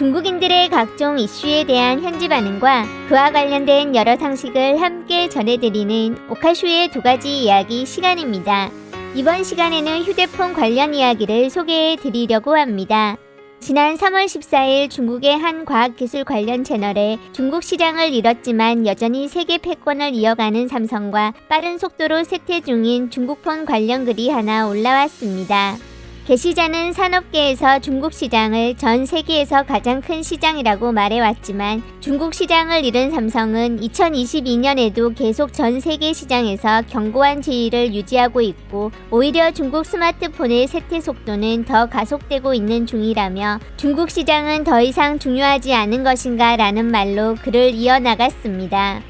중국인들의 각종 이슈에 대한 현지 반응과 그와 관련된 여러 상식을 함께 전해드리는 오카쇼의 2가지 이야기 시간입니다. 이번 시간에는 휴대폰 관련 이야기를 소개해 드리려고 합니다. 지난 3월 14일 중국의 한 과학기술 관련 채널에 중국 시장을 잃었지만 여전히 세계 패권을 이어가는 삼성과 빠른 속도로 쇠퇴 중인 중국폰 관련 글이 하나 올라왔습니다. 게시자는 산업계에서 중국 시장을 전 세계에서 가장 큰 시장이라고 말해왔지만 중국 시장을 잃은 삼성은 2022년에도 계속 전 세계 시장에서 견고한 지위를 유지하고 있고 오히려 중국 스마트폰의 쇠퇴 속도는 더 가속되고 있는 중이라며 중국 시장은 더 이상 중요하지 않은 것인가 라는 말로 글을 이어나갔습니다.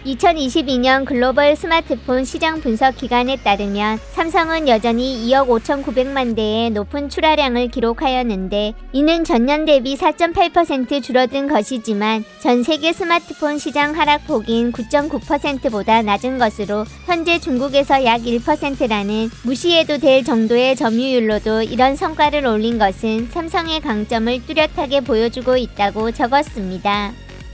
2022년 글로벌 스마트폰 시장 분석 기관에 따르면 삼성은 여전히 2억 5,900만 대의 높은 출하량을 기록하였는데 이는 전년 대비 4.8% 줄어든 것이지만 전 세계 스마트폰 시장 하락폭인 9.9%보다 낮은 것으로 현재 중국에서 약 1%라는 무시해도 될 정도의 점유율로도 이런 성과를 올린 것은 삼성의 강점을 뚜렷하게 보여주고 있다고 적었습니다.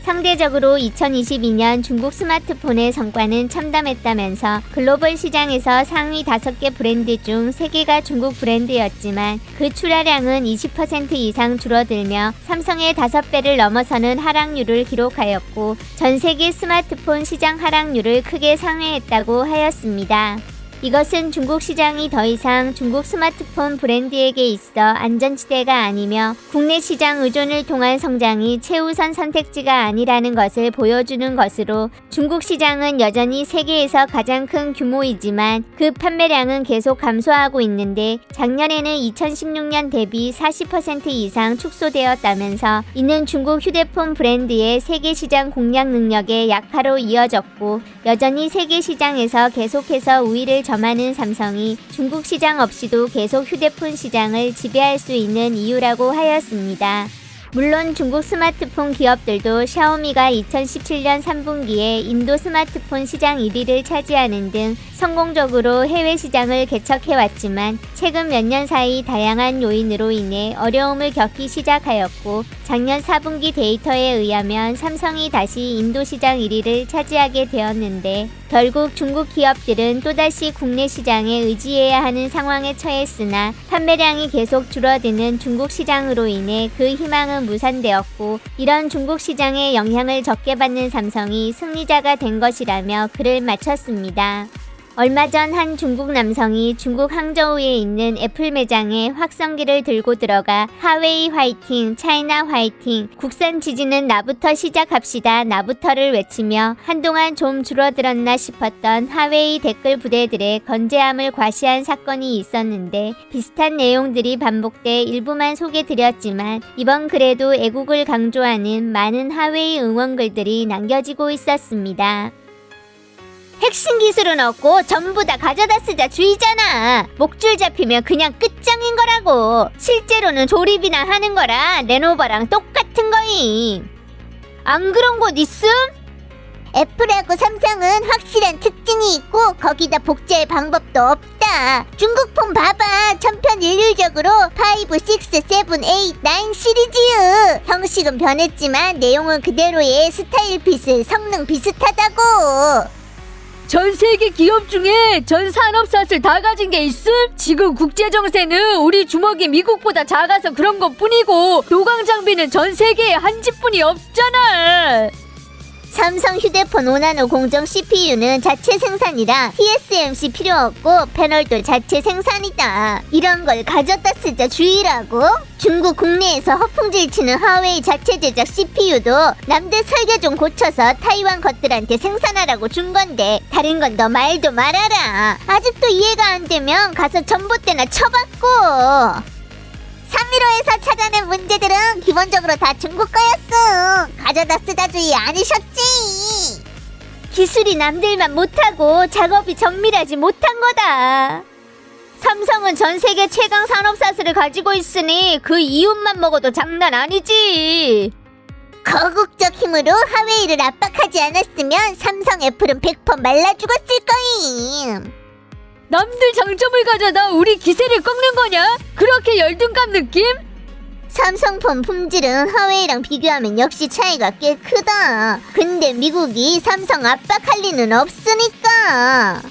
상대적으로 2022년 중국 스마트폰의 성과는 참담했다면서 글로벌 시장에서 상위 5개 브랜드 중 3개가 중국 브랜드였지만 그 출하량은 20% 이상 줄어들며 삼성의 5배를 넘어서는 하락률을 기록하였고 전 세계 스마트폰 시장 하락률을 크게 상회했다고 하였습니다. 이것은 중국 시장이 더 이상 중국 스마트폰 브랜드에게 있어 안전지대가 아니며 국내 시장 의존을 통한 성장이 최우선 선택지가 아니라는 것을 보여주는 것으로 중국 시장은 여전히 세계에서 가장 큰 규모이지만 그 판매량은 계속 감소하고 있는데 작년에는 2016년 대비 40% 이상 축소되었다면서 이는 중국 휴대폰 브랜드의 세계 시장 공략 능력의 약화로 이어졌고 여전히 세계 시장에서 계속해서 우위를 점하는 삼성이 중국 시장 없이도 계속 휴대폰 시장을 지배할 수 있는 이유라고 하였습니다. 물론 중국 스마트폰 기업들도 샤오미가 2017년 3분기에 인도 스마트폰 시장 1위를 차지하는 등 성공적으로 해외 시장을 개척해왔지만 최근 몇 년 사이 다양한 요인으로 인해 어려움을 겪기 시작하였고 작년 4분기 데이터에 의하면 삼성이 다시 인도 시장 1위를 차지하게 되었는데 결국 중국 기업들은 또다시 국내 시장에 의지해야 하는 상황에 처했으나 판매량이 계속 줄어드는 중국 시장으로 인해 그 희망은 무산되었고 이런 중국 시장의 영향을 적게 받는 삼성이 승리자가 된 것이라며 글을 마쳤습니다. 얼마 전 한 중국 남성이 중국 항저우에 있는 애플 매장에 확성기를 들고 들어가 하웨이 화이팅, 차이나 화이팅, 국산 지지는 나부터 시작합시다 나부터를 외치며 한동안 좀 줄어들었나 싶었던 하웨이 댓글 부대들의 건재함을 과시한 사건이 있었는데 비슷한 내용들이 반복돼 일부만 소개드렸지만 이번 글에도 애국을 강조하는 많은 하웨이 응원글들이 남겨지고 있었습니다. 핵심 기술은 없고 전부 다 가져다 쓰자 주의잖아. 목줄 잡히면 그냥 끝장인 거라고. 실제로는 조립이나 하는 거라 레노버랑 똑같은 거임. 안 그런 곳 있음? 애플하고 삼성은 확실한 특징이 있고 거기다 복제할 방법도 없다. 중국 폰 봐봐. 천편일률적으로 5, 6, 7, 8, 9 시리즈. 형식은 변했지만 내용은 그대로의 스타일 핏을 성능 비슷하다고. 전 세계 기업 중에 전 산업사를 다 가진 게 있음? 지금 국제 정세는 우리 주먹이 미국보다 작아서 그런 것 뿐이고 도강 장비는 전 세계에 한 집뿐이 없잖아. 삼성 휴대폰 5나노 공정 CPU는 자체 생산이라 TSMC 필요 없고 패널도 자체 생산이다. 이런 걸 가져다 쓰자 주의라고? 중국 국내에서 허풍질 치는 화웨이 자체 제작 CPU도 남들 설계 좀 고쳐서 타이완 것들한테 생산하라고 준 건데 다른 건 너 말도 말아라. 아직도 이해가 안 되면 가서 전봇대나 쳐받고. 315에서 찾아낸 문제들은 기본적으로 다 중국 거였음. 가져다 쓰다주의 아니셨지. 기술이 남들만 못하고 작업이 정밀하지 못한 거다. 삼성은 전 세계 최강 산업사슬을 가지고 있으니 그 이윤만 먹어도 장난 아니지. 거국적 힘으로 하웨이를 압박하지 않았으면 삼성 애플은 100% 말라 죽었을 거임. 남들 장점을 가져다 우리 기세를 꺾는 거냐? 그렇게 열등감 느낌? 삼성폰 품질은 하웨이랑 비교하면 역시 차이가 꽤 크다. 근데 미국이 삼성 압박할 리는 없으니까.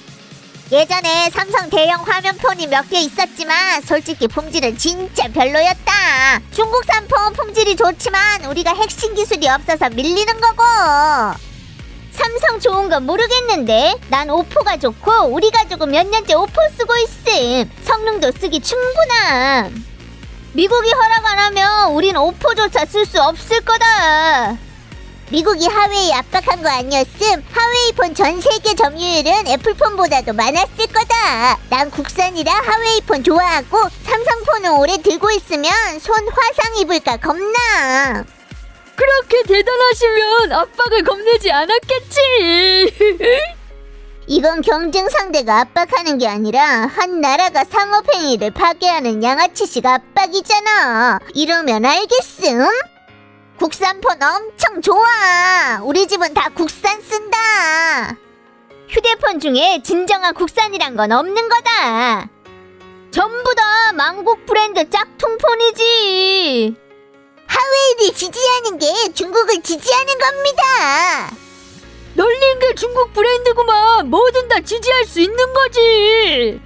예전에 삼성 대형 화면폰이 몇 개 있었지만 솔직히 품질은 진짜 별로였다. 중국산 폰 품질이 좋지만 우리가 핵심 기술이 없어서 밀리는 거고. 삼성 좋은 건 모르겠는데 난 오포가 좋고 우리 가족은 몇 년째 오포 쓰고 있음. 성능도 쓰기 충분함. 미국이 허락 안 하면 우린 오포조차 쓸 수 없을 거다. 미국이 하웨이 압박한 거 아니었음? 하웨이폰 전 세계 점유율은 애플폰보다도 많았을 거다. 난 국산이라 하웨이폰 좋아하고 삼성폰은 오래 들고 있으면 손 화상 입을까 겁나. 그렇게 대단하시면 압박을 겁내지 않았겠지. 이건 경쟁 상대가 압박하는 게 아니라 한 나라가 상업행위를 파괴하는 양아치식 압박이잖아. 이러면 알겠음? 국산폰 엄청 좋아. 우리 집은 다 국산 쓴다. 휴대폰 중에 진정한 국산이란 건 없는 거다. 전부 다 망국 브랜드 짝퉁폰이지. 하웨이를 지지하는 게 중국을 지지하는 겁니다. 널린 게 중국 브랜드구만. 뭐든 다 지지할 수 있는 거지.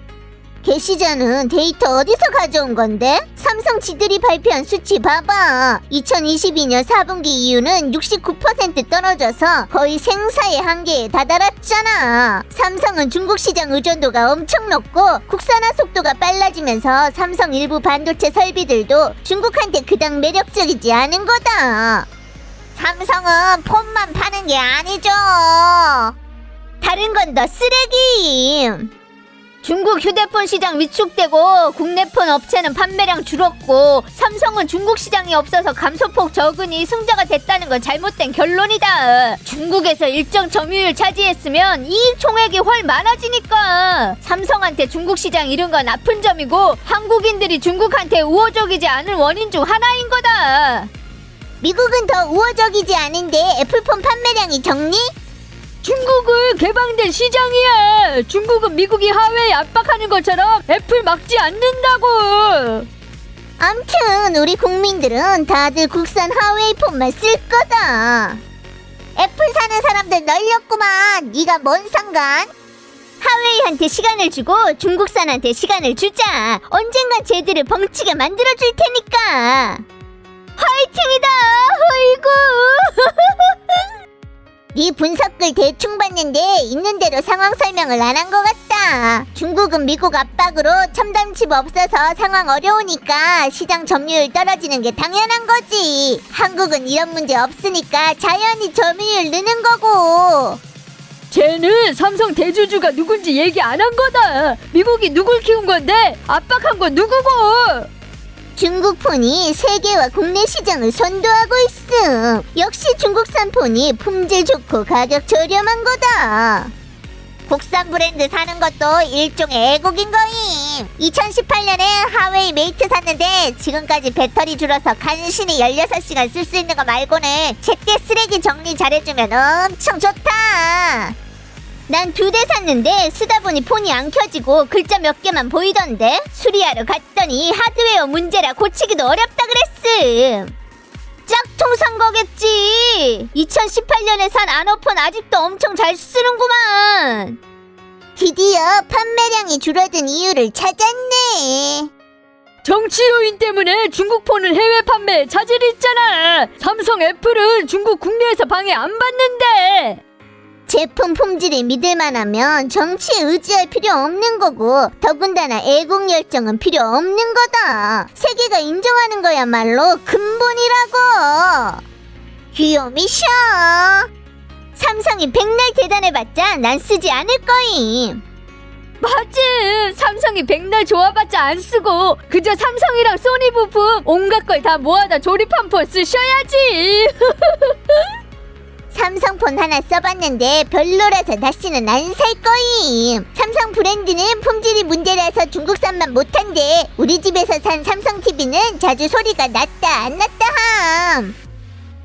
게시자는 데이터 어디서 가져온 건데? 삼성 지들이 발표한 수치 봐봐. 2022년 4분기 이후는 69% 떨어져서 거의 생사의 한계에 다다랐잖아. 삼성은 중국 시장 의존도가 엄청 높고 국산화 속도가 빨라지면서 삼성 일부 반도체 설비들도 중국한테 그닥 매력적이지 않은 거다. 삼성은 폰만 파는 게 아니죠. 다른 건 더 쓰레기임. 중국 휴대폰 시장 위축되고 국내 폰 업체는 판매량 줄었고 삼성은 중국 시장이 없어서 감소폭 적으니 승자가 됐다는 건 잘못된 결론이다. 중국에서 일정 점유율 차지했으면 이익 총액이 훨 많아지니까 삼성한테 중국 시장 잃은 건 아픈 점이고 한국인들이 중국한테 우호적이지 않은 원인 중 하나인 거다. 미국은 더 우호적이지 않은데 애플폰 판매량이 적니? 중국은 개방된 시장이야. 중국은 미국이 하웨이 압박하는 것처럼 애플 막지 않는다고. 암튼 우리 국민들은 다들 국산 하웨이폰만 쓸 거다. 애플 사는 사람들 널렸구만. 네가 뭔 상관? 하웨이한테 시간을 주고 중국산한테 시간을 주자. 언젠간 쟤들을 벙치게 만들어줄 테니까. 화이팅이다. 어이구. 네 분석글 대충 봤는데 있는 대로 상황 설명을 안 한 것 같다. 중국은 미국 압박으로 첨단 칩 없어서 상황 어려우니까 시장 점유율 떨어지는 게 당연한 거지. 한국은 이런 문제 없으니까 자연히 점유율 느는 거고. 쟤는 삼성 대주주가 누군지 얘기 안 한 거다. 미국이 누굴 키운 건데 압박한 건 누구고. 중국 폰이 세계와 국내 시장을 선도하고 있음. 역시 중국산 폰이 품질 좋고 가격 저렴한 거다. 국산 브랜드 사는 것도 일종의 애국인 거임. 2018년에 하웨이 메이트 샀는데 지금까지 배터리 줄어서 간신히 16시간 쓸 수 있는 거 말고는 제때 쓰레기 정리 잘해주면 엄청 좋다. 난 2대 샀는데 쓰다 보니 폰이 안 켜지고 글자 몇 개만 보이던데 수리하러 갔더니 하드웨어 문제라 고치기도 어렵다 그랬음. 짝퉁 산 거겠지. 2018년에 산 아노폰 아직도 엄청 잘 쓰는구만. 드디어 판매량이 줄어든 이유를 찾았네. 정치 요인 때문에 중국 폰은 해외 판매에 차질이 있잖아. 삼성 애플은 중국 국내에서 방해 안 받는데. 제품 품질이 믿을만하면 정치에 의지할 필요 없는 거고 더군다나 애국 열정은 필요 없는 거다. 세계가 인정하는 거야말로 근본이라고. 귀요미셔. 삼성이 백날 대단해봤자 난 쓰지 않을 거임. 맞지. 삼성이 백날 좋아봤자 안 쓰고 그저 삼성이랑 소니 부품 온갖 걸 다 모아다 조립한 폰 쓰셔야지. 삼성폰 하나 써봤는데 별로라서 다시는 안 살 거임. 삼성 브랜드는 품질이 문제라서 중국산만 못한데 우리 집에서 산 삼성 TV는 자주 소리가 났다 안 났다 함.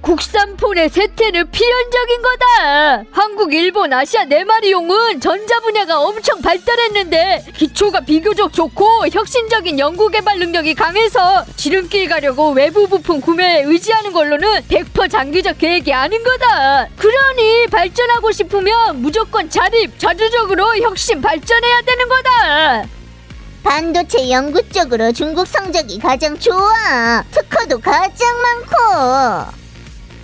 국산폰의 쇠퇴는 필연적인 거다. 한국, 일본, 아시아 4마리용은 전자 분야가 엄청 발달했는데 기초가 비교적 좋고 혁신적인 연구개발 능력이 강해서 지름길 가려고 외부 부품 구매에 의지하는 걸로는 100% 장기적 계획이 아닌 거다. 그러니 발전하고 싶으면 무조건 자주적으로 혁신 발전해야 되는 거다. 반도체 연구 쪽으로 중국 성적이 가장 좋아. 특허도 가장 많고.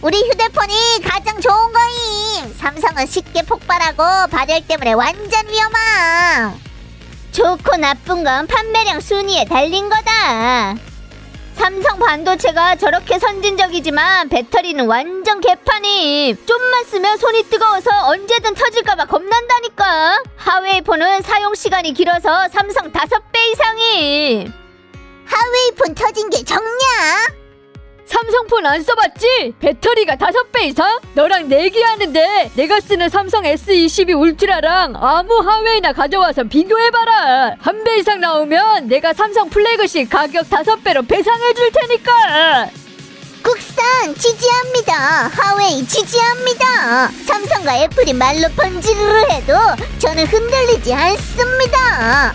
우리 휴대폰이 가장 좋은 거임. 삼성은 쉽게 폭발하고 발열 때문에 완전 위험함. 좋고 나쁜 건 판매량 순위에 달린 거다. 삼성 반도체가 저렇게 선진적이지만 배터리는 완전 개판임. 좀만 쓰면 손이 뜨거워서 언제든 터질까봐 겁난다니까. 하웨이폰은 사용시간이 길어서 삼성 5배 이상임. 하웨이폰 터진 게 적냐? 삼성폰 안 써봤지? 배터리가 5배 이상? 너랑 내기하는데 내가 쓰는 삼성 S22 울트라랑 아무 하웨이나 가져와서 비교해봐라. 1배 이상 나오면 내가 삼성 플래그십 가격 5배로 배상해줄 테니까. 국산 지지합니다. 하웨이 지지합니다. 삼성과 애플이 말로 번지르르 해도 저는 흔들리지 않습니다.